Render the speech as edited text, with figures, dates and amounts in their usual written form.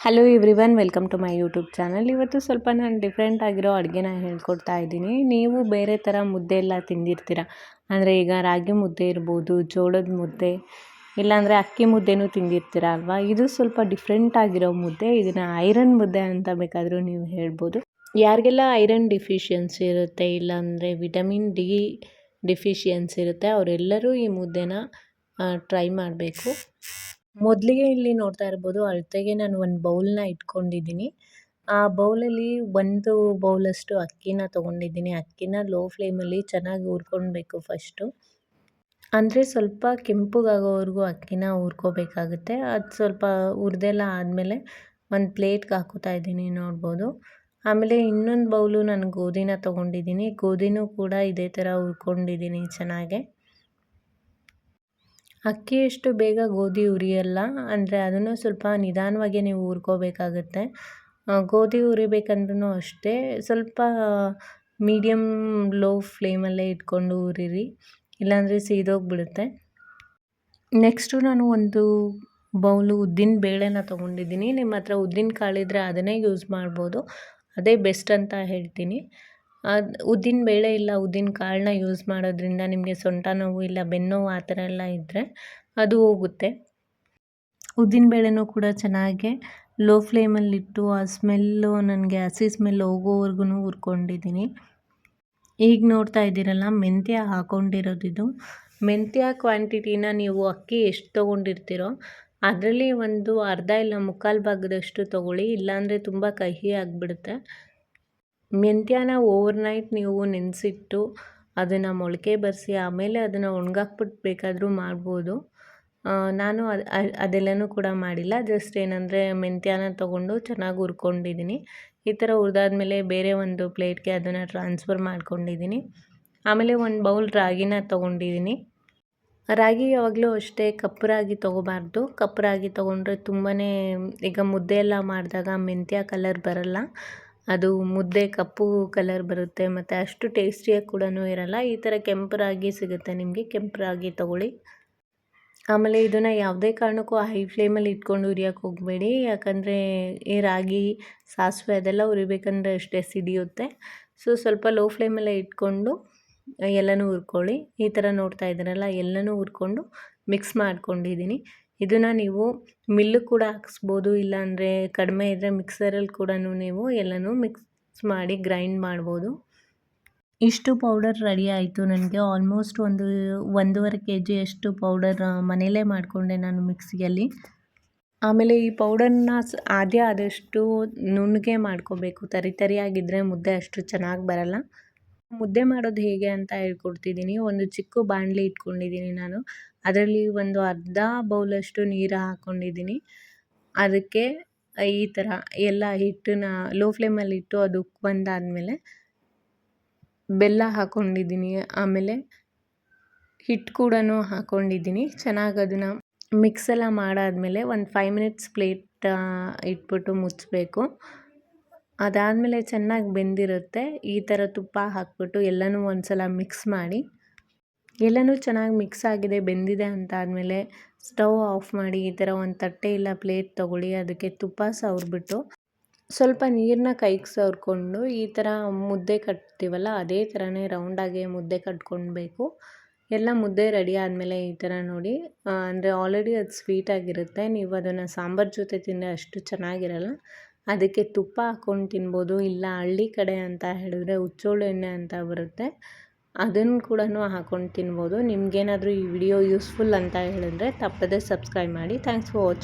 Hello everyone, welcome to my YouTube channel. ಇವತ್ತು ಸ್ವಲ್ಪ ನಾನು ಡಿಫ್ರೆಂಟ್ ಆಗಿರೋ ಅಡುಗೆನ ಹೇಳ್ಕೊಡ್ತಾ ಇದ್ದೀನಿ. ನೀವು ಬೇರೆ ಥರ ಮುದ್ದೆ ಎಲ್ಲ ತಿಂದಿರ್ತೀರ. ಅಂದರೆ ಈಗ ರಾಗಿ ಮುದ್ದೆ ಇರ್ಬೋದು, ಜೋಳದ ಮುದ್ದೆ, ಇಲ್ಲಾಂದರೆ ಅಕ್ಕಿ ಮುದ್ದೆನೂ ತಿಂದಿರ್ತೀರ ಅಲ್ವಾ. ಇದು ಸ್ವಲ್ಪ ಡಿಫ್ರೆಂಟ್ ಆಗಿರೋ ಮುದ್ದೆ. ಇದನ್ನು ಐರನ್ ಮುದ್ದೆ ಅಂತ ಬೇಕಾದರೂ ನೀವು ಹೇಳ್ಬೋದು. ಯಾರಿಗೆಲ್ಲ ಐರನ್ ಡಿಫಿಷಿಯನ್ಸಿ ಇರುತ್ತೆ, ಇಲ್ಲಾಂದರೆ ವಿಟಮಿನ್ ಡಿ ಡಿಫಿಷಿಯನ್ಸಿ ಇರುತ್ತೆ, ಅವರೆಲ್ಲರೂ ಈ ಮುದ್ದೆನ ಟ್ರೈ ಮಾಡಬೇಕು. ಮೊದಲಿಗೆ ಇಲ್ಲಿ ನೋಡ್ತಾ ಇರ್ಬೋದು, ಅಳತೆಗೆ ನಾನು ಒಂದು ಬೌಲ್ನ ಇಟ್ಕೊಂಡಿದ್ದೀನಿ. ಆ ಬೌಲಲ್ಲಿ 1 ಬೌಲಷ್ಟು ಅಕ್ಕಿನ ತೊಗೊಂಡಿದ್ದೀನಿ. ಅಕ್ಕಿನ ಲೋ ಫ್ಲೇಮಲ್ಲಿ ಚೆನ್ನಾಗಿ ಹುರ್ಕೊಳ್ಬೇಕು ಫಸ್ಟು. ಅಂದರೆ ಸ್ವಲ್ಪ ಕೆಂಪಗಾಗೋವರೆಗೂ ಅಕ್ಕಿನ ಹುರ್ಕೋಬೇಕಾಗುತ್ತೆ. ಅದು ಸ್ವಲ್ಪ ಹುರಿದೆಲ್ಲ ಆದಮೇಲೆ ಒಂದು ಪ್ಲೇಟ್ಗೆ ಹಾಕೋತಾ ಇದ್ದೀನಿ, ನೋಡ್ಬೋದು. ಆಮೇಲೆ ಇನ್ನೊಂದು ಬೌಲು ನಾನು ಗೋಧಿನ ತೊಗೊಂಡಿದ್ದೀನಿ. ಗೋಧಿನೂ ಕೂಡ ಇದೇ ಥರ ಹುರ್ಕೊಂಡಿದ್ದೀನಿ ಚೆನ್ನಾಗೆ. ಅಕ್ಕಿ ಎಷ್ಟು ಬೇಗ ಗೋಧಿ ಹುರಿಯಲ್ಲ, ಅಂದರೆ ಅದನ್ನು ಸ್ವಲ್ಪ ನಿಧಾನವಾಗಿ ನೀವು ಹುರ್ಕೋಬೇಕಾಗುತ್ತೆ. ಗೋಧಿ ಹುರಿಬೇಕಂದ್ರೂ ಅಷ್ಟೇ ಸ್ವಲ್ಪ ಮೀಡಿಯಮ್ ಲೋ ಫ್ಲೇಮಲ್ಲೇ ಇಟ್ಕೊಂಡು ಹುರಿರಿ, ಇಲ್ಲಾಂದರೆ ಸೀದೋಗಿಬಿಡುತ್ತೆ. ನೆಕ್ಸ್ಟು ನಾನು ಒಂದು ಬೌಲು ಉದ್ದಿನ ಬೇಳೆನ ತೊಗೊಂಡಿದ್ದೀನಿ. ನಿಮ್ಮ ಹತ್ರ ಉದ್ದಿನ ಕಾಳಿದ್ರೆ ಅದನ್ನೇ ಯೂಸ್ ಮಾಡ್ಬೋದು, ಅದೇ ಬೆಸ್ಟ್ ಅಂತ ಹೇಳ್ತೀನಿ. ಉದ್ದಿನ ಬೇಳೆ ಇಲ್ಲ ಉದ್ದಿನ ಕಾಳನ್ನ ಯೂಸ್ ಮಾಡೋದ್ರಿಂದ ನಿಮಗೆ ಸೊಂಟ ನೋವು ಇಲ್ಲ ಬೆನ್ನೋವು ಆ ಥರ ಎಲ್ಲ ಇದ್ದರೆ ಅದು ಹೋಗುತ್ತೆ. ಉದ್ದಿನ ಬೇಳೆನೂ ಕೂಡ ಚೆನ್ನಾಗಿ ಲೋ ಫ್ಲೇಮಲ್ಲಿಟ್ಟು ಆ ಸ್ಮೆಲ್ಲು, ನನಗೆ ಹಸಿ ಸ್ಮೆಲ್ ಹೋಗೋವರೆಗೂ ಹುರ್ಕೊಂಡಿದ್ದೀನಿ. ಈಗ ನೋಡ್ತಾ ಇದ್ದೀರಲ್ಲ, ಮೆಂತ್ಯ ಹಾಕ್ಕೊಂಡಿರೋದಿದು. ಮೆಂತ್ಯ ಕ್ವಾಂಟಿಟಿನ ನೀವು ಅಕ್ಕಿ ಎಷ್ಟು ತೊಗೊಂಡಿರ್ತೀರೋ ಅದರಲ್ಲಿ ಒಂದು ಅರ್ಧ ಇಲ್ಲ ಮುಕ್ಕಾಲು ಭಾಗದಷ್ಟು ತೊಗೊಳ್ಳಿ, ಇಲ್ಲಾಂದರೆ ತುಂಬ ಕಹಿ ಆಗಿಬಿಡುತ್ತೆ. ಮೆಂತ್ಯನ ಓವರ್ನೈಟ್ ನೀವು ನೆನೆಸಿಟ್ಟು ಅದನ್ನು ಮೊಳಕೆ ಬರೆಸಿ ಆಮೇಲೆ ಅದನ್ನು ಒಣಗಾಕ್ಬಿಟ್ಟು ಬೇಕಾದರೂ ಮಾಡ್ಬೋದು. ನಾನು ಅದೆಲ್ಲನೂ ಕೂಡ ಮಾಡಿಲ್ಲ. ಜಸ್ಟ್ ಏನಂದರೆ ಮೆಂತ್ಯನ ತೊಗೊಂಡು ಚೆನ್ನಾಗಿ ಹುರ್ಕೊಂಡಿದ್ದೀನಿ. ಈ ಥರ ಹುರಿದಾದ್ಮೇಲೆ ಬೇರೆ ಒಂದು ಪ್ಲೇಟ್ಗೆ ಅದನ್ನು ಟ್ರಾನ್ಸ್ಫರ್ ಮಾಡ್ಕೊಂಡಿದ್ದೀನಿ. ಆಮೇಲೆ ಒಂದು ಬೌಲ್ ರಾಗಿನ ತೊಗೊಂಡಿದ್ದೀನಿ. ರಾಗಿ ಯಾವಾಗಲೂ ಅಷ್ಟೇ ಕಪ್ಪು ರಾಗಿ ತೊಗೋಬಾರ್ದು. ಕಪ್ಪು ರಾಗಿ ತೊಗೊಂಡ್ರೆ ತುಂಬಾ, ಈಗ ಮುದ್ದೆ ಎಲ್ಲ ಮಾಡಿದಾಗ ಮೆಂತ್ಯ ಕಲರ್ ಬರಲ್ಲ, ಅದು ಮುದ್ದೆ ಕಪ್ಪು ಕಲರ್ ಬರುತ್ತೆ, ಮತ್ತು ಅಷ್ಟು ಟೇಸ್ಟಿಯಾಗಿ ಕೂಡ ಇರಲ್ಲ. ಈ ಥರ ಕೆಂಪು ರಾಗಿ ಸಿಗುತ್ತೆ ನಿಮಗೆ, ಕೆಂಪು ರಾಗಿ ತೊಗೊಳ್ಳಿ. ಆಮೇಲೆ ಇದನ್ನು ಯಾವುದೇ ಕಾರಣಕ್ಕೂ ಹೈ ಫ್ಲೇಮಲ್ಲಿ ಇಟ್ಕೊಂಡು ಹುರಿಯೋಕ್ಕೆ ಹೋಗಬೇಡಿ, ಯಾಕಂದರೆ ಈ ರಾಗಿ ಸಾಸಿವೆ ಅದೆಲ್ಲ ಹುರಿಬೇಕಂದ್ರೆ ಅಷ್ಟೇ ಸಿಡಿಯುತ್ತೆ. ಸೊ ಸ್ವಲ್ಪ ಲೋ ಫ್ಲೇಮಲ್ಲೇ ಇಟ್ಕೊಂಡು ಎಲ್ಲನೂ ಹುರ್ಕೊಳ್ಳಿ. ಈ ಥರ ನೋಡ್ತಾ ಇದ್ದೀರಲ್ಲ, ಎಲ್ಲನೂ ಹುರ್ಕೊಂಡು ಮಿಕ್ಸ್ ಮಾಡ್ಕೊಂಡಿದ್ದೀನಿ. ಇದನ್ನು ನೀವು ಮಿಲ್ಲು ಕೂಡ ಹಾಕ್ಸ್ಬೋದು, ಇಲ್ಲಾಂದರೆ ಕಡಿಮೆ ಇದ್ದರೆ ಮಿಕ್ಸರಲ್ಲಿ ಕೂಡ ನೀವು ಎಲ್ಲನೂ ಮಿಕ್ಸ್ ಮಾಡಿ ಗ್ರೈಂಡ್ ಮಾಡ್ಬೋದು. ಇಷ್ಟು ಪೌಡರ್ ರೆಡಿ ಆಯಿತು ನನಗೆ. ಆಲ್ಮೋಸ್ಟ್ 1.5 kg ಅಷ್ಟು ಪೌಡರ್ ಮನೇಲೇ ಮಾಡಿಕೊಂಡೆ ನಾನು ಮಿಕ್ಸಿಯಲ್ಲಿ. ಆಮೇಲೆ ಈ ಪೌಡರ್ನ ಆದಷ್ಟು ನುಣ್ಣಗೆ ಮಾಡ್ಕೋಬೇಕು. ತರಿಯಾಗಿದ್ದರೆ ಮುದ್ದೆ ಅಷ್ಟು ಚೆನ್ನಾಗಿ ಬರಲ್ಲ. ಮುದ್ದೆ ಮಾಡೋದು ಹೇಗೆ ಅಂತ ಹೇಳ್ಕೊಡ್ತಿದ್ದೀನಿ. ಒಂದು ಚಿಕ್ಕ ಬಾಣಲಿ ಇಟ್ಕೊಂಡಿದ್ದೀನಿ ನಾನು. ಅದರಲ್ಲಿ ಒಂದು ಅರ್ಧ ಬೌಲಷ್ಟು ನೀರು ಹಾಕ್ಕೊಂಡಿದ್ದೀನಿ. ಅದಕ್ಕೆ ಈ ಥರ ಎಲ್ಲ ಹಿಟ್ಟನ್ನ ಲೋ ಫ್ಲೇಮಲ್ಲಿ ಇಟ್ಟು ಅದು ಬಂದಾದಮೇಲೆ ಬೆಲ್ಲ ಹಾಕ್ಕೊಂಡಿದ್ದೀನಿ. ಆಮೇಲೆ ಹಿಟ್ಟು ಕೂಡ ಹಾಕ್ಕೊಂಡಿದ್ದೀನಿ. ಚೆನ್ನಾಗಿ ಅದನ್ನು ಮಿಕ್ಸ್ ಎಲ್ಲ ಮಾಡಾದಮೇಲೆ ಒಂದು 5 ಮಿನಿಟ್ಸ್ ಪ್ಲೇಟ್ ಇಟ್ಬಿಟ್ಟು ಮುಚ್ಚಬೇಕು. ಅದಾದಮೇಲೆ ಚೆನ್ನಾಗಿ ಬೆಂದಿರುತ್ತೆ. ಈ ಥರ ತುಪ್ಪ ಹಾಕ್ಬಿಟ್ಟು ಎಲ್ಲನೂ ಒಂದು ಸಲ ಮಿಕ್ಸ್ ಮಾಡಿ. ಎಲ್ಲನೂ ಚೆನ್ನಾಗಿ ಮಿಕ್ಸ್ ಆಗಿದೆ, ಬೆಂದಿದೆ ಅಂತ ಆದಮೇಲೆ ಸ್ಟವ್ ಆಫ್ ಮಾಡಿ ಈ ಥರ ಒಂದು ತಟ್ಟೆ ಇಲ್ಲ ಪ್ಲೇಟ್ ತೊಗೊಳ್ಳಿ. ಅದಕ್ಕೆ ತುಪ್ಪ ಸವರ್ಬಿಟ್ಟು ಸ್ವಲ್ಪ ನೀರನ್ನ ಕೈಗೆ ಸವರ್ಕೊಂಡು ಈ ಥರ ಮುದ್ದೆ ಕಟ್ತೀವಲ್ಲ ಅದೇ ಥರನೇ ರೌಂಡಾಗಿ ಮುದ್ದೆ ಕಟ್ಕೊಳ್ಬೇಕು. ಎಲ್ಲ ಮುದ್ದೆ ರೆಡಿ ಆದಮೇಲೆ ಈ ಥರ ನೋಡಿ, ಅಂದರೆ ಆಲ್ರೆಡಿ ಅದು ಸ್ವೀಟಾಗಿರುತ್ತೆ. ನೀವು ಅದನ್ನು ಸಾಂಬಾರು ಜೊತೆ ತಿಂದರೆ ಅಷ್ಟು ಚೆನ್ನಾಗಿರಲ್ಲ. ಅದಕ್ಕೆ ತುಪ್ಪ ಹಾಕ್ಕೊಂಡು ತಿನ್ಬೋದು, ಇಲ್ಲ ಹಳ್ಳಿ ಕಡೆ ಅಂತ ಹೇಳಿದ್ರೆ ಹುಚ್ಚೋಳು ಎಣ್ಣೆ ಅಂತ ಬರುತ್ತೆ, ಅದನ್ನು ಕೂಡ ಹಾಕ್ಕೊಂಡು ತಿನ್ಬೋದು. ನಿಮಗೇನಾದರೂ ಈ ವಿಡಿಯೋ ಯೂಸ್ಫುಲ್ ಅಂತ ಹೇಳಿದ್ರೆ ತಪ್ಪದೇ ಸಬ್ಸ್ಕ್ರೈಬ್ ಮಾಡಿ. Thanks for watching.